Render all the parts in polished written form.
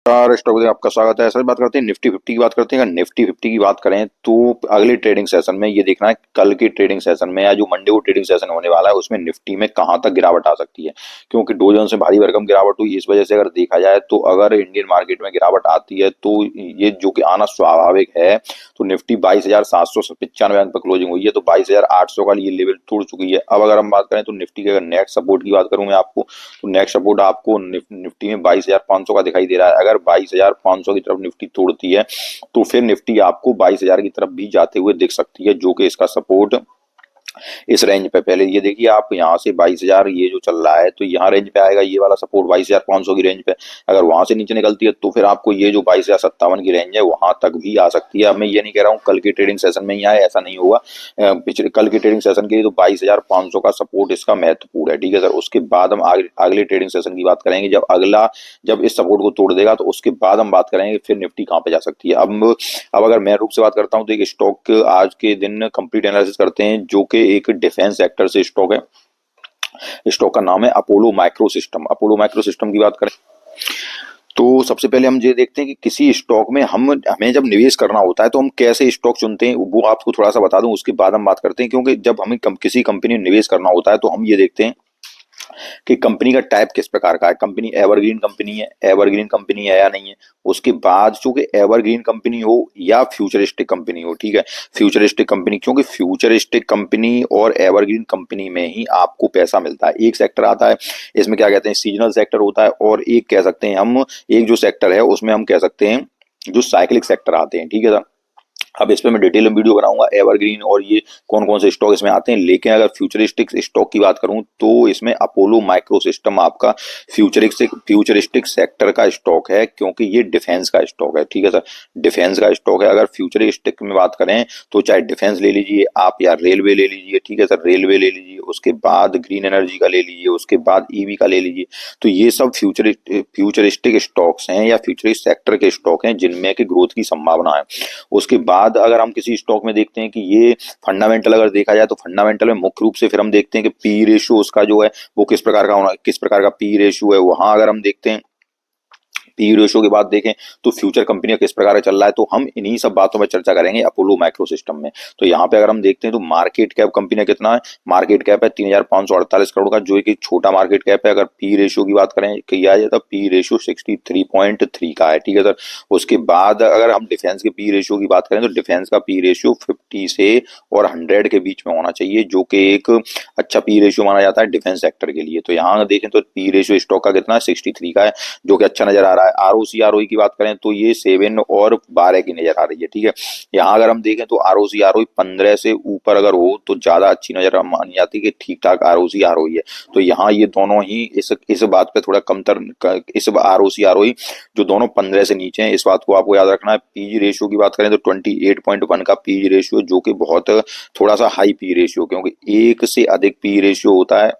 Stock में आपका स्वागत है। सर बात करते हैं निफ्टी 50 की बात करते हैं। अगर निफ्टी 50 की बात करें तो अगले ट्रेडिंग सेशन में ये देखना है, कल के ट्रेडिंग सेशन में या जो मंडे को ट्रेडिंग सेशन होने वाला है उसमें निफ्टी में कहां तक गिरावट आ सकती है। क्योंकि डो जोन्स में भारी भरकम गिरावट हुई, इस वजह से अगर देखा जाए तो अगर इंडियन मार्केट में गिरावट आती है तो ये जो कि आना स्वाभाविक है। तो निफ्टी 22,795 अंक पर क्लोजिंग हुई है, तो 22,800 का ये लेवल तोड़ चुकी है। अब अगर हम बात करें तो निफ्टी के अगर नेक्स्ट सपोर्ट की बात करूं मैं आपको, तो नेक्स्ट सपोर्ट आपको निफ्टी में 22,500 का दिखाई दे रहा है। अगर 22,500 की तरफ निफ्टी तोड़ती है तो फिर निफ्टी आपको 22,000 की तरफ भी जाते हुए दिख सकती है, जो कि इसका सपोर्ट इस रेंज पे। पहले ये देखिए आप यहाँ से 22,000 ये जो चल रहा है तो यहाँ रेंज पे आएगा, ये वाला सपोर्ट 22,500 की रेंज पे। अगर वहां से नीचे निकलती है तो फिर आपको ये जो 22,057 की रेंज है वहां तक भी आ सकती है। अब मैं ये नहीं कह रहा हूँ कल के ट्रेडिंग सेशन में ही आए, ऐसा नहीं होगा। पिछले कल के ट्रेडिंग सेशन के लिए तो 22,500 का सपोर्ट इसका महत्वपूर्ण है, ठीक है सर। उसके बाद हम अगले ट्रेडिंग सेशन की बात करेंगे, जब इस सपोर्ट को तोड़ देगा तो उसके बाद हम बात करेंगे फिर निफ्टी कहाँ पे जा सकती है। अब अगर मैं रूप से बात करता हूँ तो एक स्टॉक आज के दिन कंप्लीट एनालिसिस करते हैं, जो कि एक डिफेंस सेक्टर से स्टॉक है। स्टॉक का नाम है Apollo micro system. Apollo micro system की बात करें तो सबसे पहले हम ये देखते हैं कि किसी स्टॉक में हमें जब निवेश करना होता है तो हम कैसे स्टॉक चुनते हैं, वो आपको थोड़ा सा बता दूं, उसके बाद हम बात करते हैं। क्योंकि जब हमें किसी कंपनी में निवेश करना होता है तो हम ये देखते हैं कि कंपनी का टाइप किस प्रकार का है। कंपनी एवरग्रीन कंपनी है या नहीं है। उसके बाद चूंकि एवरग्रीन कंपनी हो या फ्यूचरिस्टिक कंपनी हो, ठीक है। फ्यूचरिस्टिक कंपनी, क्योंकि फ्यूचरिस्टिक कंपनी और एवरग्रीन कंपनी में ही आपको पैसा मिलता है। एक सेक्टर आता है, इसमें क्या कहते हैं सीजनल सेक्टर होता है, और एक कह सकते हैं हम, एक जो सेक्टर है उसमें हम कह सकते हैं जो साइक्लिक सेक्टर आते हैं, ठीक है सर। अब इस पे मैं डिटेल में वीडियो बनाऊंगा एवरग्रीन और ये कौन कौन से स्टॉक इसमें आते हैं। लेकिन अगर फ्यूचरिस्टिक स्टॉक की बात करूं तो इसमें अपोलो माइक्रो सिस्टम आपका फ्यूचरिस्टिक सेक्टर का स्टॉक है, क्योंकि ये डिफेंस का स्टॉक है, ठीक है सर। डिफेंस का स्टॉक है। अगर फ्यूचरिस्टिक में बात करें तो चाहे डिफेंस ले लीजिए आप या रेलवे ले लीजिए, ठीक है सर। रेलवे ले लीजिए, उसके बाद ग्रीन एनर्जी का ले लीजिए, उसके बाद ईवी का ले लीजिए। तो ये सब फ्यूचरिस्टिक स्टॉक्स हैं या फ्यूचरिस्ट सेक्टर के स्टॉक हैं जिनमें की ग्रोथ की संभावना है। उसके बाद अगर हम किसी स्टॉक में देखते हैं कि ये फंडामेंटल अगर देखा जाए तो फंडामेंटल में मुख्य रूप से फिर हम देखते हैं कि पी रेशियो उसका जो है वो किस प्रकार का होना, किस प्रकार का पी रेशियो है। वहां अगर हम देखते हैं पी रेशियो की बात देखें तो फ्यूचर कंपनी का किस प्रकार का चल रहा है, तो हम इन्हीं सब बातों पर चर्चा करेंगे अपोलो माइक्रो सिस्टम में। तो यहाँ पे अगर हम देखते हैं तो मार्केट कैप कंपनी का कितना है, मार्केट कैप है 3,548 करोड़ का, जो एक छोटा मार्केट कैप है। अगर पी रेशियो की बात करें किया जाए तो पी रेशियो 63.3 का है, ठीक है सर। उसके बाद अगर हम डिफेंस के पी रेशियो की बात करें तो डिफेंस का पी रेशियो 50 से और 100 के बीच में होना चाहिए, जो कि एक अच्छा पी रेशियो माना जाता है डिफेंस सेक्टर के लिए। तो यहाँ देखें तो पी रेशियो स्टॉक का कितना है 63 का है, जो कि अच्छा नजर आ रहा है। आरओसी आरओई की बात करें तो ये 7 और 12 की नजर आ रही है, ठीक है। यहाँ अगर हम देखें तो आरओसी आरओई 15 से ऊपर अगर हो तो ज्यादा अच्छी नजर मानी जाती है कि ठीक ठाक आरओसी आरओई है। तो यहाँ ये दोनों ही इस बात पे थोड़ा कमतर, इस आरओसी आरओई जो दोनों 15 से नीचे हैं, इस बात को आपको याद रखना है। पीजी रेशियो की बात करें तो 28.1 का पीजी रेशियो, जो कि बहुत थोड़ा सा हाई पी रेशियो, क्योंकि एक से अधिक पी रेशियो होता है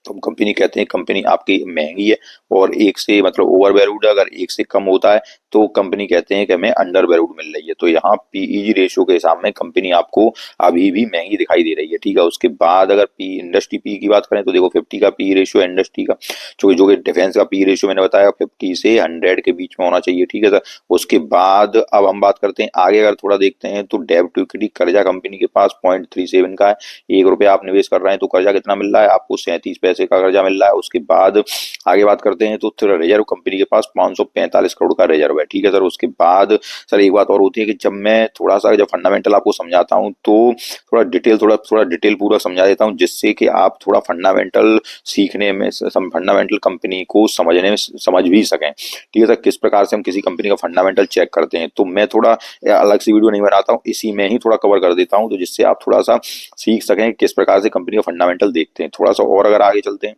तो हम कंपनी कहते हैं कंपनी आपकी महंगी है, और एक से मतलब ओवर वैल्यूड है। अगर एक से कम होता है तो कंपनी कहते हैं कि हमें अंडर वैल्यूड मिल रही है। तो यहाँ पीई रेशियो के हिसाब में कंपनी आपको अभी भी महंगी दिखाई दे रही है, ठीक है। उसके बाद अगर पी इंडस्ट्री पी की बात करें तो देखो 50 का पी रेशियो इंडस्ट्री का, जो कि डिफेंस का पी रेशियो मैंने बताया 50 से 100 के बीच में होना चाहिए, ठीक है सर। उसके बाद अब हम बात करते हैं आगे, अगर थोड़ा देखते हैं तो डेब्ट टू इक्विटी कर्जा कंपनी के पास 0.37 का है। 1 रुपया आप निवेश कर रहे हैं तो कर्जा कितना मिल रहा है आपको, 37 पैसे का कर्जा मिल रहा है। उसके बाद आगे बात करते हैं तो रिजर्व कंपनी के पास 545 करोड़ का रिजर्व है, ठीक है सर। उसके बाद सर एक बात और होती है कि जब मैं थोड़ा सा जब फंडामेंटल आपको समझाता हूं तो थोड़ा डिटेल पूरा समझा देता हूं, जिससे कि आप थोड़ा फंडामेंटल सीखने में, फंडामेंटल कंपनी को समझने में समझ भी सकें, ठीक है सर। किस प्रकार से हम किसी कंपनी का फंडामेंटल चेक करते हैं, तो मैं थोड़ा अलग से वीडियो नहीं बनाता हूँ, इसी में ही थोड़ा कवर कर देता हूँ, तो जिससे आप थोड़ा सा सीख सकें किस प्रकार से कंपनी का फंडामेंटल देखते हैं। थोड़ा सा और अगर आगे चलते हैं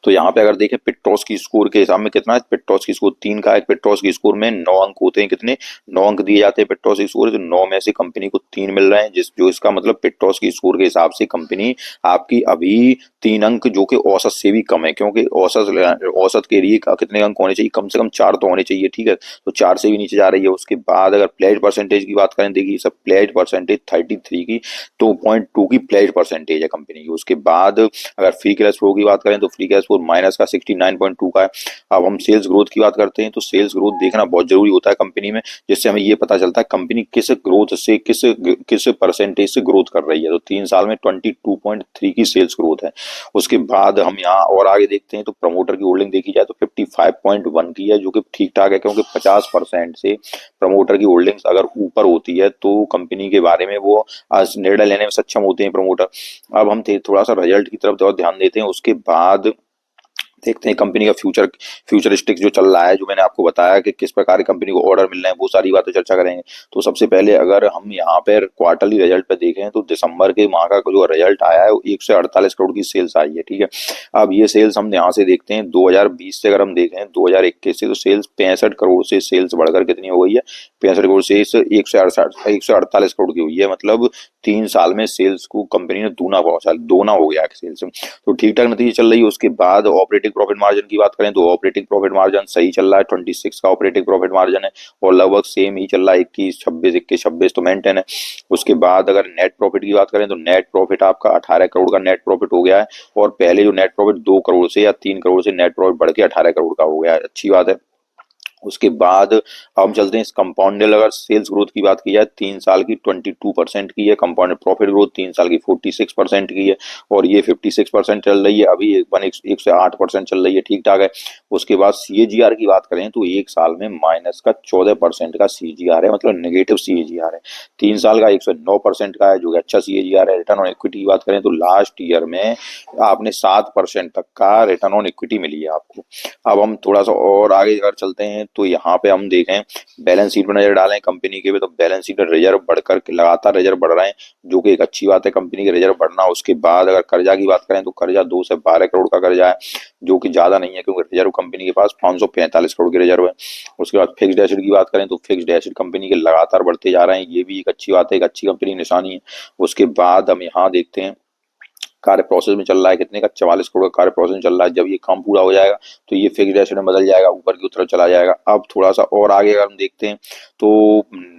तो यहाँ पे अगर देखें पेट्रोस की स्कोर के हिसाब में कितना है, पेट्रोस की स्कोर 3 का है। पेट्रोस की स्कोर में 9 अंक होते हैं, कितने 9 अंक दिए जाते हैं पेट्रोस की स्कोर, तो 9 में से कंपनी को 3 मिल रहे हैं, जो इसका मतलब पेट्रोस की स्कोर के हिसाब से कंपनी आपकी अभी 3 अंक, जो कि औसत से भी कम है। क्योंकि औसत के लिए कितने अंक होने चाहिए, कम से कम 4 तो होने चाहिए, ठीक है। तो 4 से भी नीचे जा रही है। उसके बाद अगर प्लेज परसेंटेज की बात करें, देखिए सब प्लेज परसेंटेज 33 की 2.2 की प्लेज परसेंटेज है कंपनी की। उसके बाद अगर फ्री कैश फ्लो की बात करें तो फ्री कैश -4 माइनस का 69.2 का है। अब हम सेल्स ग्रोथ की बात करते हैं तो सेल्स ग्रोथ देखना बहुत जरूरी होता है कंपनी में, जिससे हमें ये पता चलता है कंपनी किस ग्रोथ से किस परसेंटेज से ग्रोथ कर रही है। तो 3 साल में 22.3 की सेल्स ग्रोथ है। उसके बाद हम यहाँ और आगे देखते हैं तो प्रमोटर की होल्डिंग देखी जाए तो 55.1 की है, जो कि ठीक ठाक है, क्योंकि 50% से प्रमोटर की होल्डिंग्स अगर ऊपर होती है तो कंपनी के बारे में वो आज निर्णय लेने में सक्षम होते हैं प्रमोटर। अब हम थोड़ा सा रिजल्ट की तरफ और ध्यान देते हैं, उसके बाद देखते हैं कंपनी का फ्यूचरिस्टिक जो चल रहा है, जो मैंने आपको बताया कि किस प्रकार की कंपनी को ऑर्डर मिल रहे हैं, वो सारी बातें चर्चा करेंगे। तो सबसे पहले अगर हम यहाँ पर क्वार्टरली रिजल्ट पे देखें तो दिसंबर के माह का जो रिजल्ट आया है वो 148 करोड़ की सेल्स आई है, ठीक है। अब ये सेल्स हम यहाँ से देखते हैं 2020 से अगर हम देखें 2021 से, तो सेल्स 65 करोड़ से सेल्स बढ़कर कितनी हो गई है, 65 करोड़ से 148 करोड़ की हुई है। मतलब 3 साल में सेल्स को कंपनी ने दोना हो गया है सेल्स। तो ठीक ठाक नतीजे चल रही है। उसके बाद ऑपरेटिंग प्रॉफिट मार्जिन की बात करें तो ऑपरेटिंग प्रॉफिट मार्जिन सही चल रहा है, 26 का ऑपरेटिंग प्रॉफिट मार्जिन है और लगभग सेम ही चल रहा है, 21 26 तो मेंटेन है। उसके बाद अगर नेट प्रॉफिट की बात करें तो नेट प्रॉफिट आपका 18 करोड़ का नेट प्रॉफिट हो गया है, और पहले जो नेट प्रॉफिट 2 करोड़ से या 3 करोड़ से नेट प्रॉफिट बढ़ के 18 करोड़ का हो गया है, अच्छी बात है। उसके बाद हम चलते हैं इस कंपाउंडेड अगर सेल्स ग्रोथ की बात की जाए, 3 साल की 22% की है, कंपाउंडेड प्रॉफिट ग्रोथ 3 साल की 46% की है, और ये 56% चल रही है, अभी 108% चल रही है, ठीक ठाक है। उसके बाद सीएजीआर की बात करें तो 1 साल में माइनस का 14% का सीएजीआर है, मतलब नेगेटिव सीएजीआर है। 3 साल का 109% का है, जो कि अच्छा सीएजीआर है। रिटर्न ऑन इक्विटी की बात करें तो लास्ट ईयर में आपने 7% तक का रिटर्न ऑन इक्विटी मिली है आपको। अब हम थोड़ा सा और आगे अगर चलते हैं तो यहाँ पे हम देखें बैलेंस शीट पर नजर डालें कंपनी के भी, तो बैलेंस शीट में रिजर्व बढ़कर लगातार रिजर्व बढ़ रहे हैं, जो कि एक अच्छी बात है कंपनी के रिजर्व बढ़ना। उसके बाद अगर कर्जा की बात करें तो कर्जा 2 से 12 करोड़ का कर्जा है, जो कि ज्यादा नहीं है, क्योंकि रिजर्व कंपनी के पास 545 करोड़ के रिजर्व है। उसके बाद फिक्स्ड एसेट की बात करें तो फिक्स्ड एसेट कंपनी के लगातार बढ़ते जा रहे हैं, ये भी एक अच्छी बात है, एक अच्छी कंपनी निशानी है। उसके बाद हम यहाँ देखते हैं कार्य प्रोसेस में चल रहा है कितने का, 44 करोड़ का कार्य प्रोसेस में चल रहा है। जब ये काम पूरा हो जाएगा तो ये फिक्स्ड एसेट में बदल जाएगा, ऊपर की तरफ चला जाएगा। अब थोड़ा सा और आगे अगर हम देखते हैं तो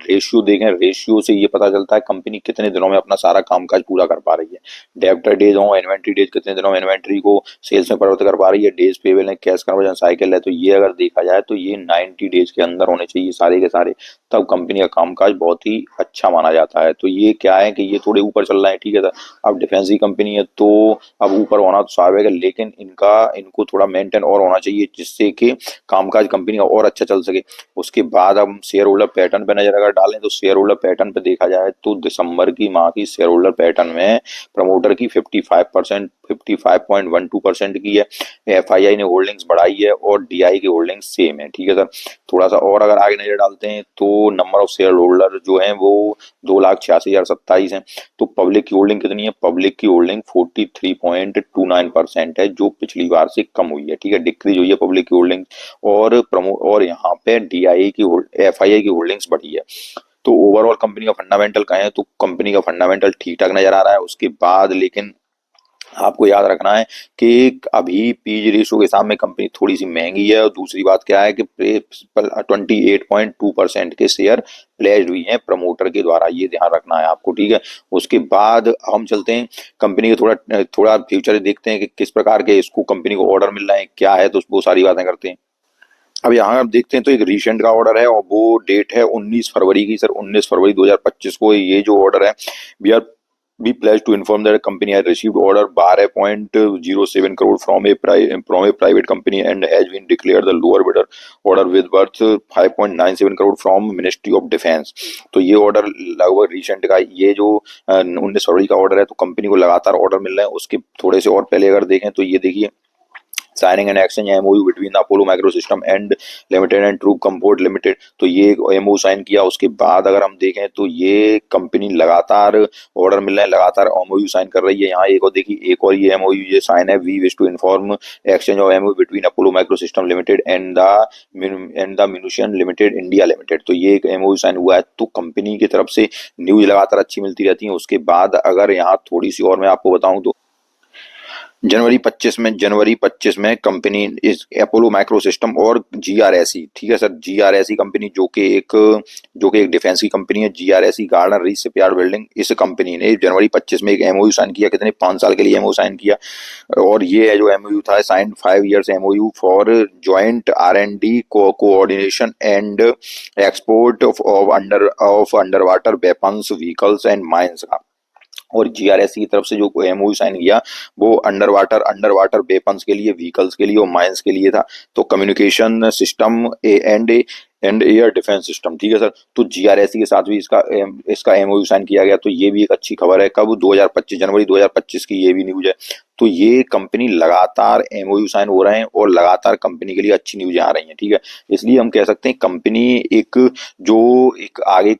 रेशियो देखें, रेशियो से ये पता चलता है कंपनी कितने दिनों में अपना सारा कामकाज पूरा कर पा रही है। डेब्टर डेज हो, इन्वेंट्री डेज, कितने दिनों में इन्वेंट्री को सेल्स में परिवर्तित कर पा रही है, डेज पेबल है, कैश कन्वर्जन साइकिल है। तो ये अगर देखा जाए तो ये 90 डेज के अंदर होने चाहिए सारे के सारे, तब कंपनी का कामकाज बहुत ही अच्छा माना जाता है। तो ये क्या है कि ये थोड़े ऊपर चल रहा है, ठीक है। अब डिफेंस की कंपनी है तो अब ऊपर होना तो स्वाभाविक है, लेकिन इनको थोड़ा मेंटेन और होना चाहिए, जिससे कि कामकाज कंपनी का और अच्छा चल सके। उसके बाद हम शेयर होल्डर पैटर्न पे नजर अगर डालें तो शेयर होल्डर पैटर्न पे देखा जाए तो दिसंबर की माह की शेयर होल्डर पैटर्न में प्रमोटर की 55.12% की है, एफआईआई ने होल्डिंग्स बढ़ाई है और डीआई की होल्डिंग्स सेम है, ठीक है सर। थोड़ा सा और अगर आगे नजर डालते हैं तो नंबर ऑफ शेयर होल्डर जो है वो 2,86,027 है। तो पब्लिक की होल्डिंग कितनी है, पब्लिक की होल्डिंग 43.29% है, जो पिछली बार से कम हुई है, ठीक है, डिक्रीज हुई है पब्लिक की होल्डिंग। और यहाँ पे डीआई की एफआईआई की होल्डिंग्स बढ़ी है। तो ओवरऑल कंपनी का फंडामेंटल कहें तो कंपनी का फंडामेंटल ठीक ठाक नजर आ रहा है। उसके बाद लेकिन आपको याद रखना है कि अभी पीज रेशो के सामने कंपनी थोड़ी सी महंगी है, और दूसरी बात क्या है कि 28.2% के शेयर प्लेज्ड हुई हैं प्रमोटर के द्वारा, ये ध्यान रखना है आपको, ठीक है। उसके बाद हम चलते हैं कंपनी के थोड़ा थोड़ा फ्यूचर देखते हैं कि किस प्रकार के इसको कंपनी को ऑर्डर मिल रहे हैं, क्या है, तो वो सारी बातें करते हैं। अब यहाँ आप देखते हैं तो एक रीसेंट का ऑर्डर है, और वो डेट है 19 फरवरी की, सर 19 फरवरी 2025 को ये जो ऑर्डर है, we are be pledged to inform that a company has received order 12.07 crore from a private company and has been declared the lower bidder order with worth 5.97 crore from Ministry of Defense। तो ये order लगभग recent का, ये जो 19 फरवरी का order है, तो company को लगातार ऑर्डर मिल रहे हैं। उसके थोड़े से और पहले अगर देखें तो ये देखिए signing and exchange MOU between Apollo micro system and limited and troop comfort limited, तो ये एमओयू साइन किया। उसके बाद अगर हम देखें तो ये कंपनी लगातार ऑर्डर मिल रहे हैं, लगातार एमओयू साइन कर रही है। यहाँ एक और देखिए, एक और ये एमओयू ये साइन है, we wish to inform exchange of MOU between Apollo micro system limited and the munition limited India limited, तो ये एक एमओयू साइन हुआ है। तो कंपनी की तरफ से न्यूज लगातार अच्छी मिलती रहती है। उसके बाद अगर यहाँ थोड़ी सी और मैं आपको बताऊं तो जनवरी 25 में कंपनी इस अपोलो माइक्रो सिस्टम और जीआरएसई, ठीक है सर, जीआरएसई कंपनी जो कि एक डिफेंस की कंपनी है, GRSE garden reach shipyard building, इस कंपनी ने जनवरी 25 में एक एमओयू साइन किया। कितने? 5 साल के लिए एमओयू साइन किया। और ये है जो एमओयू था, sign 5 years MOU for joint R&D coordination and export of under water weapons vehicles and mines का। और जीआरएस की तरफ से जो एमओयू साइन किया वो अंडर वाटर वेपन्स के लिए, व्हीकल्स के लिए और माइंस के लिए था। तो communication system and air defence system, ठीक है सर। तो जीआरएस के साथ भी इसका एमओयू साइन किया गया। तो ये भी एक अच्छी खबर है। कब? 2025, जनवरी 2025 की ये भी न्यूज है। तो ये कंपनी लगातार एमओयू साइन हो रहे हैं और लगातार कंपनी के लिए अच्छी न्यूज आ रही हैं, ठीक है। इसलिए हम कह सकते हैं कंपनी एक जो एक आगे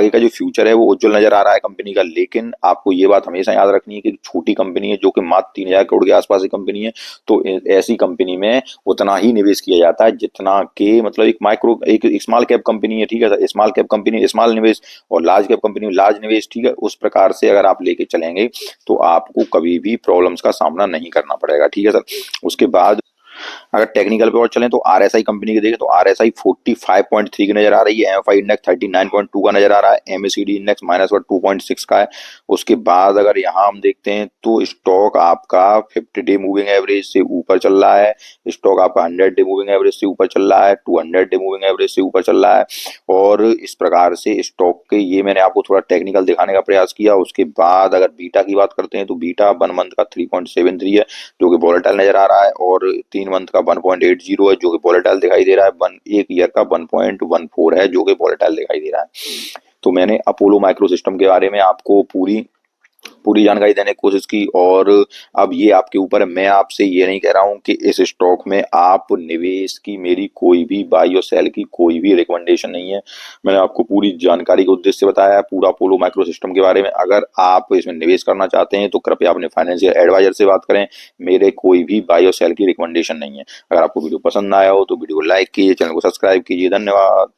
का जो फ्यूचर है वो उज्जवल नजर आ रहा है कंपनी का। लेकिन आपको ये बात हमेशा याद रखनी है कि छोटी कंपनी है जो कि मात्र 3,000 करोड़ के आसपास की कंपनी है। तो ऐसी कंपनी में उतना ही निवेश किया जाता है जितना के मतलब एक स्मॉल कैप कंपनी है, ठीक है। स्मॉल कैप कंपनी स्मॉल निवेश और लार्ज कैप कंपनी लार्ज निवेश, ठीक है। उस प्रकार से अगर आप लेके चलेंगे तो आपको कभी भी प्रॉब्लम्स का सामना नहीं करना पड़ेगा, ठीक है सर। उसके बाद अगर टेक्निकल पे और चलें तो आरएसआई कंपनी की देखें तो आरएसआई 45.3 की नजर आ रही है, एमएफआई इंडेक्स 39.2 का नजर आ रहा है, एमएसीडी इंडेक्स -2.6 का है। उसके बाद अगर यहाँ हम देखते हैं तो स्टॉक आपका 50 डे मूविंग एवरेज से ऊपर चल रहा है, स्टॉक आपका 100 डे मूविंग एवरेज से ऊपर चल रहा है, 200 डे मूविंग एवरेज से ऊपर चल रहा है। और इस प्रकार से स्टॉक के ये मैंने आपको थोड़ा टेक्निकल दिखाने का प्रयास किया। उसके बाद अगर बीटा की बात करते हैं तो बीटा 1 मंथ का 3.73 है जो कि वॉलेटाइल नजर आ रहा है, और 3 मंथ का 1.80 है जो कि वॉलेटाइल दिखाई दे रहा है, एक ईयर का 1.14 है जो कि वॉलेटाइल दिखाई दे रहा है। तो मैंने अपोलो माइक्रो सिस्टम के बारे में आपको पूरी पूरी जानकारी देने की कोशिश की। और अब ये आपके ऊपर है। मैं आपसे ये नहीं कह रहा हूँ कि इस स्टॉक में आप निवेश की मेरी कोई भी बाई और सेल की कोई भी रिकमेंडेशन नहीं है। मैंने आपको पूरी जानकारी के उद्देश्य से बताया है पूरा अपोलो माइक्रो सिस्टम के बारे में। अगर आप इसमें निवेश करना चाहते हैं तो कृपया अपने फाइनेंशियल एडवाइजर से बात करें। मेरे कोई भी बाई और सेल की रिकमेंडेशन नहीं है। अगर आपको वीडियो पसंद आया हो तो वीडियो को लाइक कीजिए, चैनल को सब्सक्राइब कीजिए। धन्यवाद।